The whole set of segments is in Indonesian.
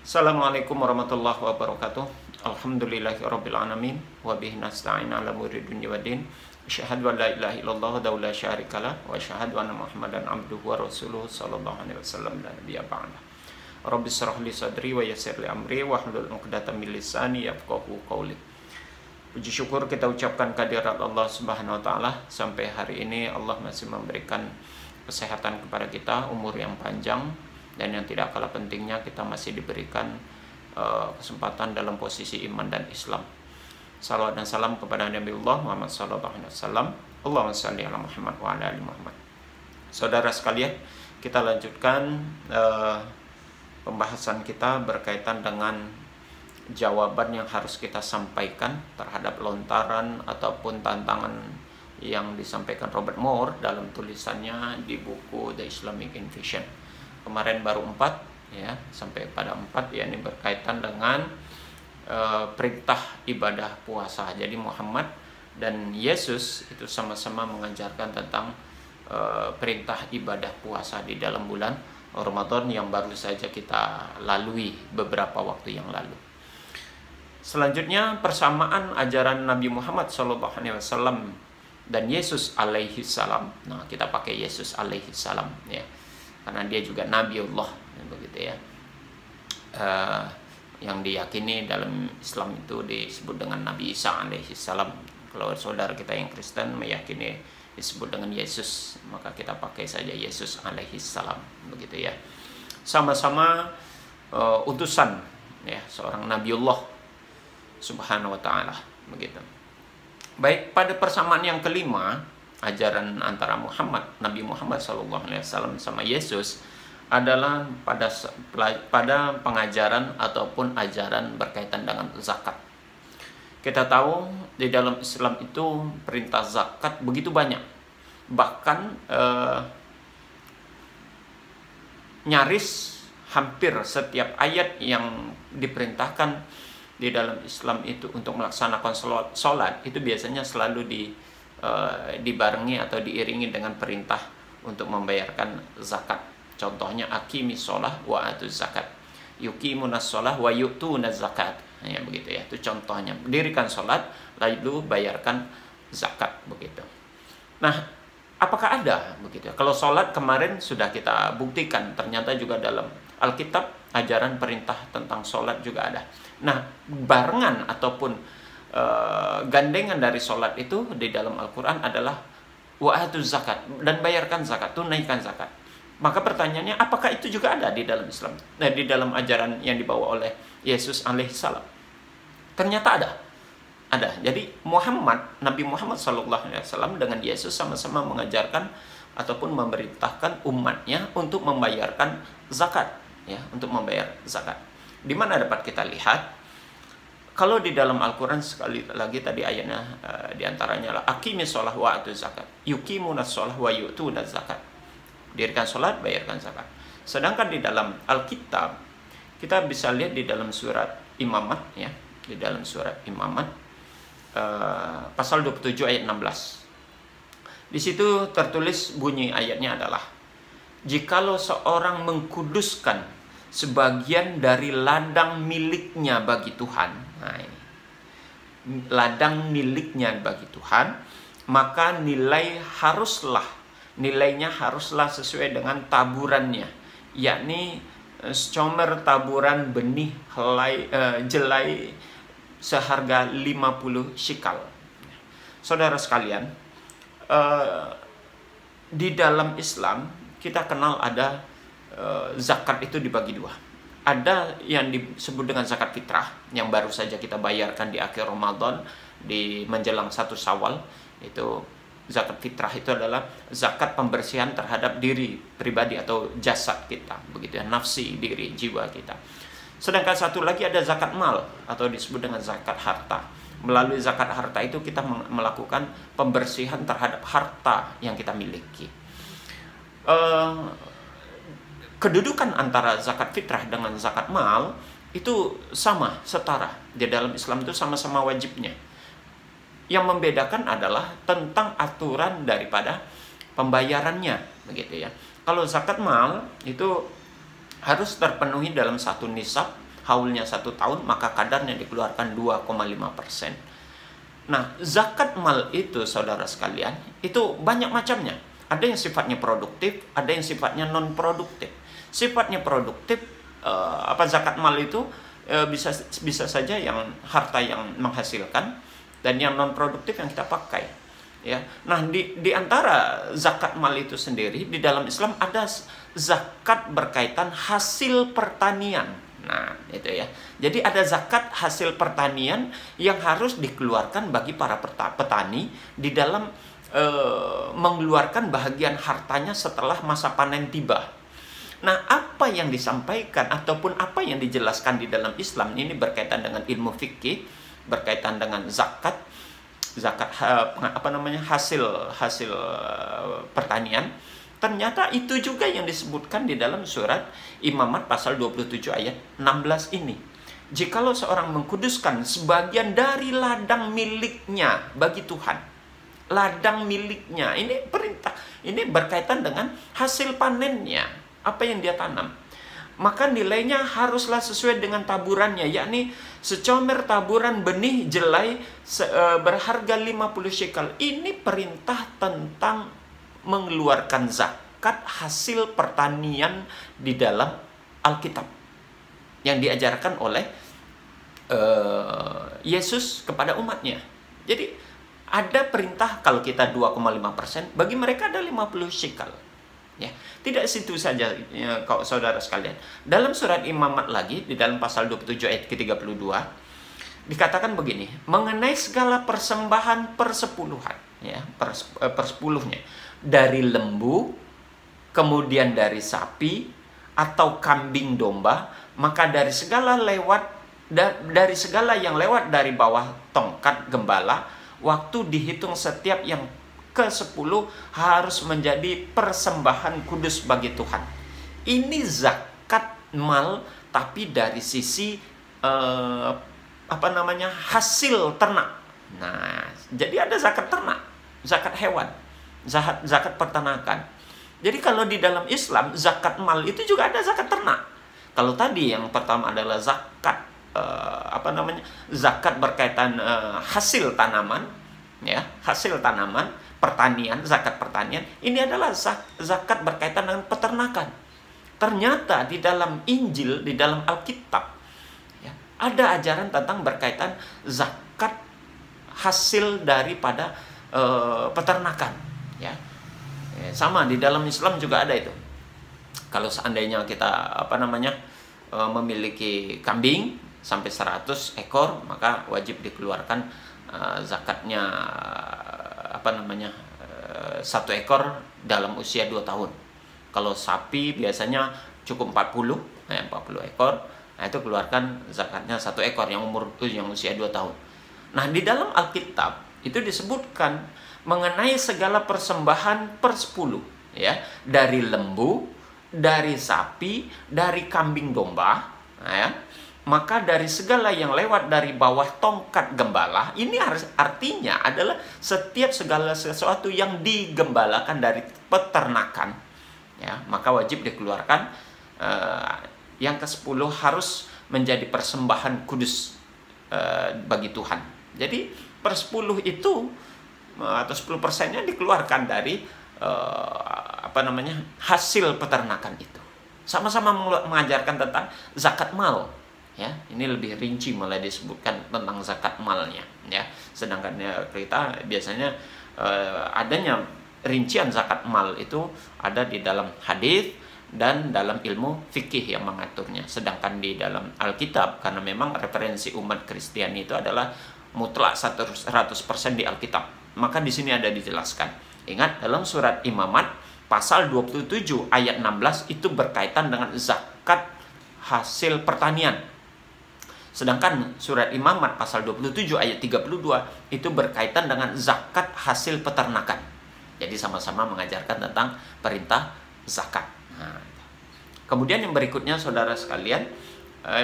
Assalamualaikum warahmatullahi wabarakatuh. Alhamdulillahirabbil alamin wa bihi nasta'in 'ala umuri dunya waddin. Asyhadu an la ilaha illallah wa la syarikalah wa asyhadu anna Muhammadan abduhu wa rasuluhu sallallahu alaihi wasallam la nabiyya ba'da. Rabbi shrah li sadri wa yassir li amri wa hlul 'uqdatam min lisani yafqahu qawli. Puji syukur kita ucapkan kehadirat Allah Subhanahu wa taala. Sampai hari ini Allah masih memberikan kesehatan kepada kita, umur yang panjang, dan yang tidak kalah pentingnya kita masih diberikan kesempatan dalam posisi iman dan Islam. Salawat dan salam kepada Nabiullah Muhammad sallallahu alaihi wasallam. Allahumma shalli ala Muhammad wa ala ali Muhammad. Saudara sekalian, kita lanjutkan pembahasan kita berkaitan dengan jawaban yang harus kita sampaikan terhadap lontaran ataupun tantangan yang disampaikan Robert Moore dalam tulisannya di buku The Islamic Invasion. Kemarin baru 4 ya, sampai pada 4 ya, ini berkaitan dengan perintah ibadah puasa. Jadi Muhammad dan Yesus itu sama-sama mengajarkan tentang perintah ibadah puasa di dalam bulan Ramadan yang baru saja kita lalui beberapa waktu yang lalu. Selanjutnya persamaan ajaran Nabi Muhammad SAW dan Yesus alaihi salam. Nah, kita pakai Yesus alaihi salam ya, karena dia juga Nabiullah, begitu ya. Yang diyakini dalam Islam itu disebut dengan Nabi Isa alaihi salam. Kalau saudara kita yang Kristen meyakini disebut dengan Yesus, maka kita pakai saja Yesus alaihi salam, begitu ya. Sama-sama utusan ya, seorang Nabiullah Subhanahu wa taala, begitu. Baik, pada persamaan yang kelima, ajaran antara Nabi Muhammad SAW sama Yesus adalah pada pengajaran ataupun ajaran berkaitan dengan zakat. Kita tahu di dalam Islam itu perintah zakat begitu banyak. Bahkan nyaris hampir setiap ayat yang diperintahkan di dalam Islam itu untuk melaksanakan sholat itu biasanya selalu dibarengi atau diiringi dengan perintah untuk membayarkan zakat. Contohnya aqimis sholah wa atuz zakat, yuqimunas sholah wa yu'tunaz zakat, ya begitu ya. Itu contohnya, dirikan sholat lalu bayarkan zakat, begitu. Nah, apakah ada begitu ya? Kalau sholat kemarin sudah kita buktikan, ternyata juga dalam Alkitab ajaran perintah tentang sholat juga ada. Nah, barengan ataupun gandengan dari sholat itu di dalam Al-Quran adalah wa'atuz zakat, dan bayarkan zakat, tunaikan zakat. Maka pertanyaannya, apakah itu juga ada di dalam Islam? Nah, di dalam ajaran yang dibawa oleh Yesus alaihissalam? Ternyata ada. Ada. Jadi Nabi Muhammad SAW dengan Yesus sama-sama mengajarkan ataupun memerintahkan umatnya untuk membayarkan zakat, ya, untuk membayar zakat. Di mana dapat kita lihat? Kalau di dalam Al-Quran sekali lagi tadi ayatnya diantaranya lah aqimis sholah wa atuz zakat, yuqimunas sholah wa yu'tunaz zakat. Dirikan sholat, bayarkan zakat. Sedangkan di dalam Alkitab kita bisa lihat di dalam surat Imamat ya, di dalam surat Imamat pasal 27 ayat 16. Di situ tertulis bunyi ayatnya adalah, jikalau seorang mengkuduskan sebagian dari ladang miliknya bagi Tuhan, nah ini, ladang miliknya bagi Tuhan, maka nilainya haruslah sesuai dengan taburannya, yakni secomer taburan benih jelai seharga 50 shikal. Saudara sekalian, di dalam Islam kita kenal ada zakat itu dibagi dua. Ada yang disebut dengan zakat fitrah yang baru saja kita bayarkan di akhir Ramadan di menjelang 1 Syawal. Itu zakat fitrah itu adalah zakat pembersihan terhadap diri pribadi atau jasad kita, begitu ya, nafsi diri, jiwa kita. Sedangkan satu lagi ada zakat mal atau disebut dengan zakat harta. Melalui zakat harta itu kita melakukan pembersihan terhadap harta yang kita miliki. Kedudukan antara zakat fitrah dengan zakat mal itu sama, setara. Di dalam Islam itu sama-sama wajibnya. Yang membedakan adalah tentang aturan daripada pembayarannya, begitu ya. Kalau zakat mal itu harus terpenuhi dalam satu nisab haulnya 1 tahun, maka kadarnya dikeluarkan 2,5%. Nah, zakat mal itu, saudara sekalian, itu banyak macamnya. Ada yang sifatnya produktif, ada yang sifatnya non produktif. Sifatnya produktif, zakat mal itu bisa saja yang harta yang menghasilkan, dan yang non produktif yang kita pakai. Ya, nah di antara zakat mal itu sendiri di dalam Islam ada zakat berkaitan hasil pertanian. Nah, itu ya. Jadi ada zakat hasil pertanian yang harus dikeluarkan bagi para petani di dalam mengeluarkan bahagian hartanya setelah masa panen tiba. Nah, apa yang disampaikan ataupun apa yang dijelaskan di dalam Islam ini berkaitan dengan ilmu fikih, berkaitan dengan zakat hasil pertanian. Ternyata itu juga yang disebutkan di dalam surat Imamat pasal 27 ayat 16 ini. Jikalau seorang mengkuduskan sebagian dari ladang miliknya bagi Tuhan. Ladang miliknya, ini perintah. Ini berkaitan dengan hasil panennya, apa yang dia tanam. Maka nilainya haruslah sesuai dengan taburannya, yakni secomber taburan benih jelai berharga 50 shekel. Ini perintah tentang mengeluarkan zakat hasil pertanian di dalam Alkitab yang diajarkan oleh Yesus kepada umatnya. Jadi ada perintah kalau kita 2,5%, bagi mereka ada 50 shekel. Ya, tidak situ saja ya, kau saudara sekalian. Dalam surat Imamat lagi di dalam pasal 27 ayat ke-32 dikatakan begini, mengenai segala persembahan persepuluhan, ya, persepuluhnya dari lembu, kemudian dari sapi atau kambing domba, maka dari segala yang lewat dari bawah tongkat gembala, waktu dihitung setiap yang ke-10 harus menjadi persembahan kudus bagi Tuhan. Ini zakat mal, tapi dari sisi hasil ternak. Nah, jadi ada zakat ternak, zakat hewan, zakat peternakan. Jadi kalau di dalam Islam zakat mal itu juga ada zakat ternak. Kalau tadi yang pertama adalah zakat zakat berkaitan hasil tanaman, ya, hasil tanaman, pertanian, zakat pertanian. Ini adalah zakat berkaitan dengan peternakan. Ternyata di dalam Injil, di dalam Alkitab, ya, ada ajaran tentang berkaitan zakat hasil daripada peternakan, ya. Sama di dalam Islam juga ada itu. Kalau seandainya kita memiliki kambing sampai 100 ekor, maka wajib dikeluarkan zakatnya 1 ekor dalam usia 2 tahun. Kalau sapi biasanya cukup 40 ekor. Nah, itu keluarkan zakatnya 1 ekor yang usia 2 tahun. Nah, di dalam Alkitab itu disebutkan mengenai segala persembahan per-10, ya, dari lembu, dari sapi, dari kambing domba, ya. Maka dari segala yang lewat dari bawah tongkat gembala, ini artinya adalah setiap segala sesuatu yang digembalakan dari peternakan, ya, maka wajib dikeluarkan yang ke-10 harus menjadi persembahan kudus bagi Tuhan. Jadi per-10 itu atau 10%-nya dikeluarkan dari hasil peternakan itu. Sama-sama mengajarkan tentang zakat mal, ya. Ini lebih rinci malah disebutkan tentang zakat malnya, ya. Sedangkan kita biasanya adanya rincian zakat mal itu ada di dalam hadis dan dalam ilmu fikih yang mengaturnya. Sedangkan di dalam Alkitab, karena memang referensi umat Kristiani itu adalah mutlak 100% di Alkitab, maka di sini ada dijelaskan. Ingat, dalam surat Imamat pasal 27 ayat 16 itu berkaitan dengan zakat hasil pertanian. Sedangkan surat Imamat pasal 27 ayat 32 itu berkaitan dengan zakat hasil peternakan. Jadi sama-sama mengajarkan tentang perintah zakat. Nah, kemudian yang berikutnya saudara sekalian,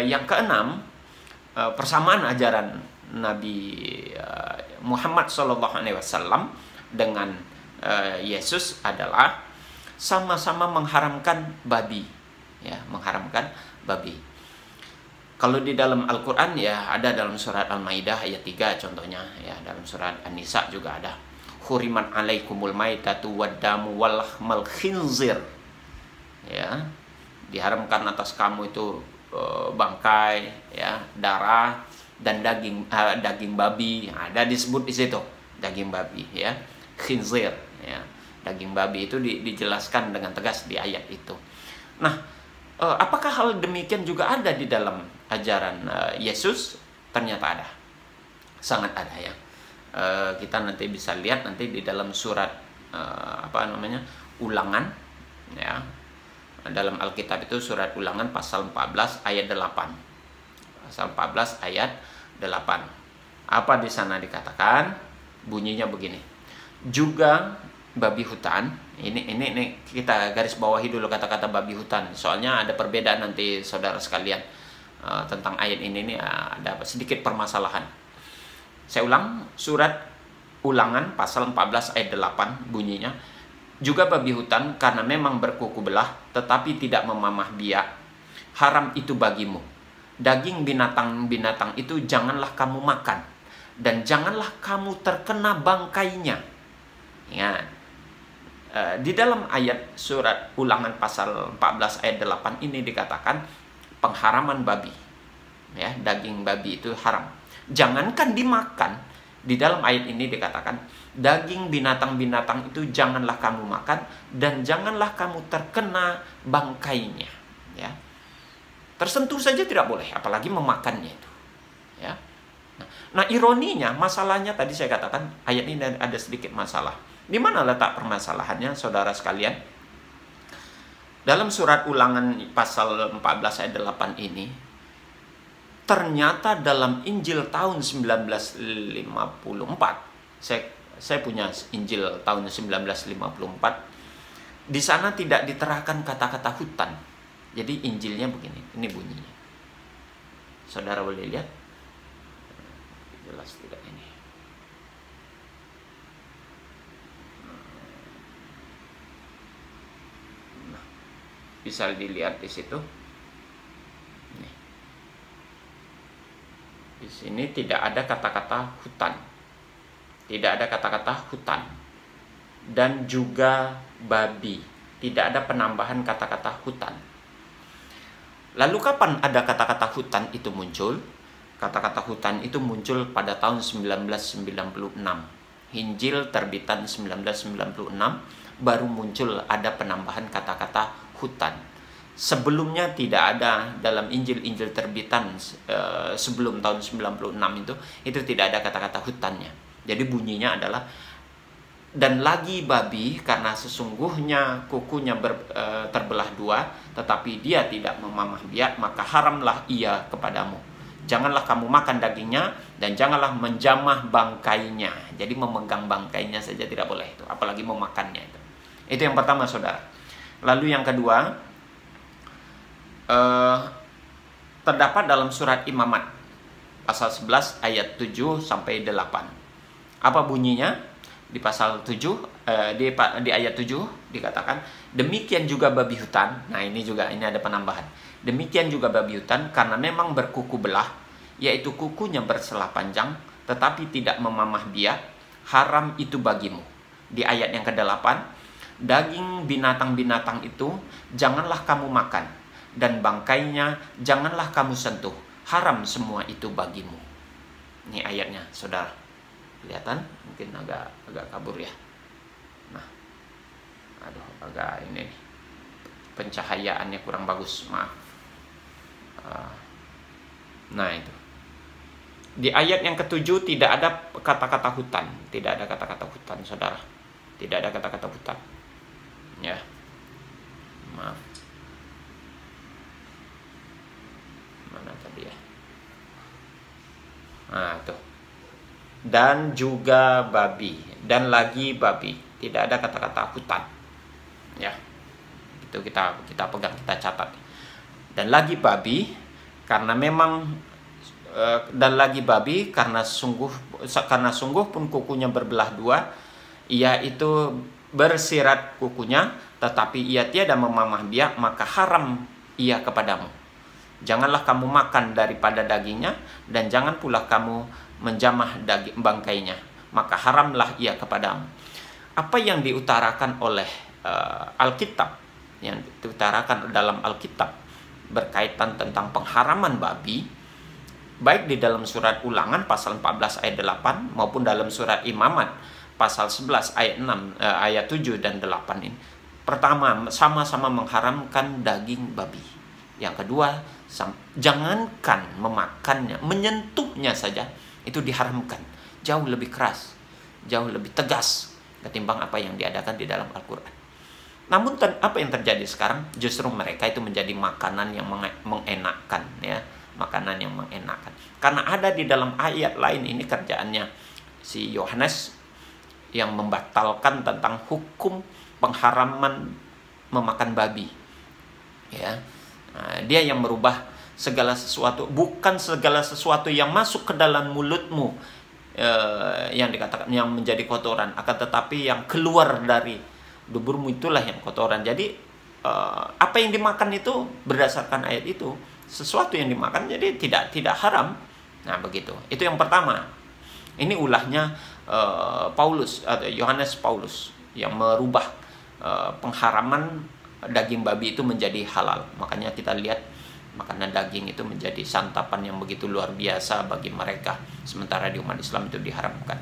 yang keenam, persamaan ajaran Nabi Muhammad SAW dengan Yesus adalah sama-sama mengharamkan babi, ya, mengharamkan babi. Kalau di dalam Al-Quran ya ada dalam surat Al-Maidah ayat 3 contohnya, ya dalam surat An-Nisa juga ada. Huriman alaikumul maitatu waddamu walahmal khinzir. Ya, diharamkan atas kamu itu bangkai, ya, darah dan daging babi. Ada disebut di situ daging babi, ya, khinzir, ya. Daging babi itu dijelaskan dengan tegas di ayat itu. Nah, apakah hal demikian juga ada di dalam ajaran Yesus? Ternyata ada, sangat ada, ya. Kita nanti bisa lihat nanti di dalam surat Ulangan, ya. Dalam Alkitab itu surat Ulangan pasal 14 ayat 8. Pasal 14 ayat 8. Apa di sana dikatakan? Bunyinya begini. Juga babi hutan, ini kita garis bawahi dulu kata-kata babi hutan. Soalnya ada perbedaan nanti saudara sekalian tentang ayat ini ada sedikit permasalahan. Saya ulang, surat Ulangan pasal 14 ayat 8 bunyinya. Juga babi hutan karena memang berkuku belah tetapi tidak memamah biak, haram itu bagimu. Daging binatang-binatang itu janganlah kamu makan, dan janganlah kamu terkena bangkainya. Ingat, di dalam ayat surat Ulangan pasal 14 ayat 8 ini dikatakan pengharaman babi, ya, daging babi itu haram. Jangankan dimakan, di dalam ayat ini dikatakan daging binatang-binatang itu janganlah kamu makan dan janganlah kamu terkena bangkainya, ya. Tersentuh saja tidak boleh, apalagi memakannya itu, ya. Nah, ironinya, masalahnya tadi saya katakan ayat ini ada sedikit masalah. Di mana letak permasalahannya, saudara sekalian? Dalam surat Ulangan pasal 14 ayat 8 ini, ternyata dalam Injil tahun 1954, saya punya Injil tahun 1954, di sana tidak diterahkan kata-kata hutan. Jadi Injilnya begini, ini bunyinya. Saudara boleh lihat? Jelas tidak ini? Nah, bisa dilihat di situ. Nih. Di sini tidak ada kata-kata hutan. Tidak ada kata-kata hutan. Dan juga babi. Tidak ada penambahan kata-kata hutan. Lalu kapan ada kata-kata hutan itu muncul? Kata-kata hutan itu muncul pada tahun 1996. Injil terbitan 1996, baru muncul ada penambahan kata-kata hutan. Sebelumnya tidak ada dalam Injil-Injil terbitan sebelum tahun 96 itu tidak ada kata-kata hutannya. Jadi bunyinya adalah, dan lagi babi karena sesungguhnya kukunya terbelah dua, tetapi dia tidak memamah biak, maka haramlah ia kepadamu. Janganlah kamu makan dagingnya dan janganlah menjamah bangkainya. Jadi memegang bangkainya saja tidak boleh itu, apalagi memakannya itu. Itu yang pertama, saudara. Lalu yang kedua, terdapat dalam surat Imamat pasal 11 ayat 7 sampai 8. Apa bunyinya? Di pasal 7, di ayat 7 dikatakan, demikian juga babi hutan. Nah, ini ada penambahan. Demikian juga babi hutan karena memang berkuku belah, yaitu kukunya berselah panjang, tetapi tidak memamah biak, haram itu bagimu. Di ayat yang ke-8, daging binatang-binatang itu janganlah kamu makan, dan bangkainya janganlah kamu sentuh, haram semua itu bagimu. Ini ayatnya, saudara. Kelihatan? Mungkin agak kabur ya. Nah, agak ini pencahayaannya kurang bagus, maaf. Nah, itu di ayat yang ke-7 tidak ada kata-kata hutan, tidak ada kata-kata hutan, saudara. Tidak ada kata-kata hutan, ya. Maaf. Mana tadi ya? Nah, itu. Dan juga babi, dan lagi babi, tidak ada kata-kata hutan, ya. Itu kita pegang, kita catat. Dan lagi babi karena memang dan lagi babi karena sungguh pun kukunya berbelah dua, ia itu bersirat kukunya, tetapi ia tiada memamah biak, maka haram ia kepadamu. Janganlah kamu makan daripada dagingnya, dan jangan pula kamu menjamah daging bangkainya, maka haramlah ia kepadamu. Apa yang diutarakan oleh Alkitab, yang diutarakan dalam Alkitab berkaitan tentang pengharaman babi, baik di dalam surat Ulangan pasal 14 ayat 8 maupun dalam surat Imamat pasal 11 ayat 6 ayat 7 dan 8 ini. Pertama, sama-sama mengharamkan daging babi. Yang kedua, jangankan memakannya, menyentuhnya saja itu diharamkan. Jauh lebih keras, jauh lebih tegas ketimbang apa yang diadakan di dalam Al-Qur'an. Namun apa yang terjadi sekarang? Justru mereka itu menjadi makanan yang mengenakkan, ya. Makanan yang mengenakkan. Karena ada di dalam ayat lain ini kerjaannya si Yohanes yang membatalkan tentang hukum pengharaman memakan babi. Ya. Nah, dia yang merubah segala sesuatu, bukan segala sesuatu yang masuk ke dalam mulutmu yang dikatakan yang menjadi kotoran, akan tetapi yang keluar dari duburmu itulah yang kotoran. Jadi apa yang dimakan itu berdasarkan ayat itu, sesuatu yang dimakan jadi tidak haram. Nah, begitu. Itu yang pertama. Ini ulahnya Paulus atau Yohanes Paulus yang merubah pengharaman daging babi itu menjadi halal. Makanya kita lihat makanan daging itu menjadi santapan yang begitu luar biasa bagi mereka, sementara di umat Islam itu diharamkan.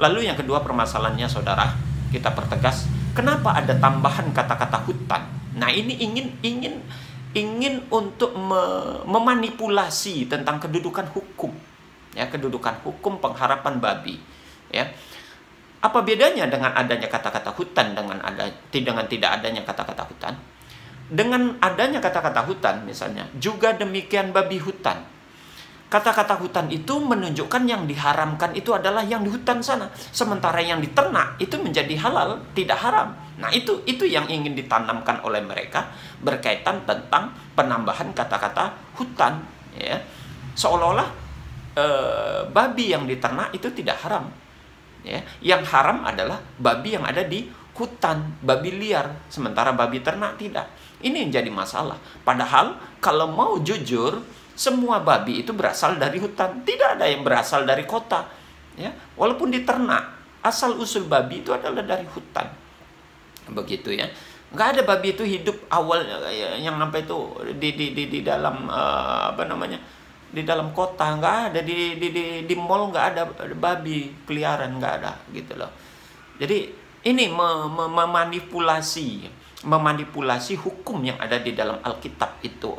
Lalu yang kedua permasalahannya, saudara, kita pertegas, kenapa ada tambahan kata-kata hutan? Nah, ini ingin untuk memanipulasi tentang kedudukan hukum, ya, kedudukan hukum pengharapan babi, ya. Apa bedanya dengan adanya kata-kata hutan dengan tidak adanya kata-kata hutan? Dengan adanya kata-kata hutan misalnya, juga demikian babi hutan. Kata-kata hutan itu menunjukkan yang diharamkan itu adalah yang di hutan sana, sementara yang di ternak itu menjadi halal, tidak haram. Nah, itu yang ingin ditanamkan oleh mereka berkaitan tentang penambahan kata-kata hutan, ya. Seolah-olah babi yang diternak itu tidak haram, ya. Yang haram adalah babi yang ada di hutan, babi liar, sementara babi ternak tidak. Ini yang jadi masalah. Padahal kalau mau jujur, semua babi itu berasal dari hutan, tidak ada yang berasal dari kota, ya. Walaupun diternak, asal usul babi itu adalah dari hutan, begitu, ya. Nggak ada babi itu hidup awal yang sampai itu di dalam di dalam kota, nggak ada, di mall nggak ada babi peliharaan, nggak ada, gitu loh. Jadi ini memanipulasi hukum yang ada di dalam Alkitab itu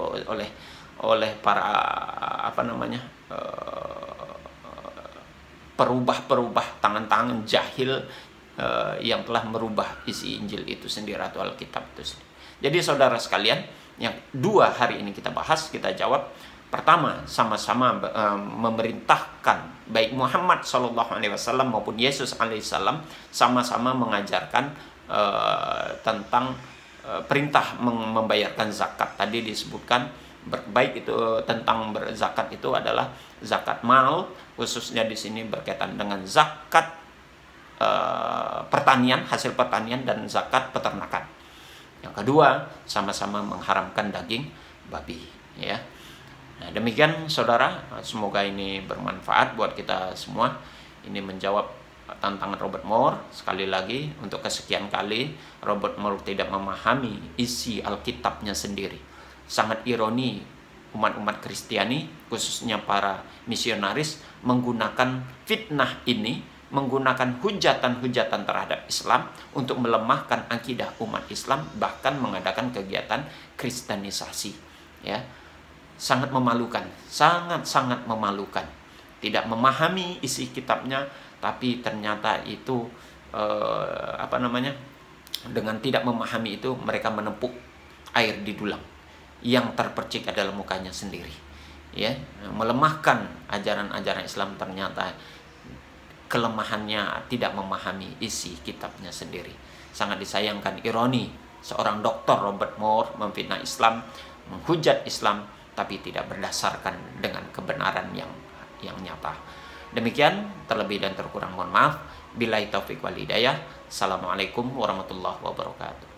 oleh para perubah tangan-tangan jahil yang telah merubah isi Injil itu sendiri atau Alkitab itu sendiri. Jadi saudara sekalian, yang dua hari ini kita bahas, kita jawab. Pertama, sama-sama memerintahkan, baik Muhammad SAW maupun Yesus alaihissalam sama-sama mengajarkan tentang perintah membayarkan zakat. Tadi disebutkan baik itu tentang berzakat itu adalah zakat mal, khususnya di sini berkaitan dengan zakat pertanian, hasil pertanian, dan zakat peternakan. Yang kedua, sama-sama mengharamkan daging babi, ya. Nah, demikian saudara, semoga ini bermanfaat buat kita semua. Ini menjawab tantangan Robert Moore. Sekali lagi, untuk kesekian kali, Robert Moore tidak memahami isi Alkitabnya sendiri. Sangat ironi umat-umat Kristiani, khususnya para misionaris, menggunakan fitnah ini, menggunakan hujatan-hujatan terhadap Islam untuk melemahkan akidah umat Islam, bahkan mengadakan kegiatan kristenisasi, ya. Sangat memalukan, sangat-sangat memalukan. Tidak memahami isi kitabnya, tapi ternyata itu dengan tidak memahami itu mereka menempuk air di dulang. Yang terpercik adalah mukanya sendiri, ya. Melemahkan ajaran-ajaran Islam, ternyata kelemahannya tidak memahami isi kitabnya sendiri. Sangat disayangkan, ironi, seorang doktor Robert Moore memfitnah Islam, menghujat Islam, tapi tidak berdasarkan dengan kebenaran yang nyata. Demikian, terlebih dan terkurang mohon maaf. Billahi taufiq wal hidayah. Assalamualaikum warahmatullahi wabarakatuh.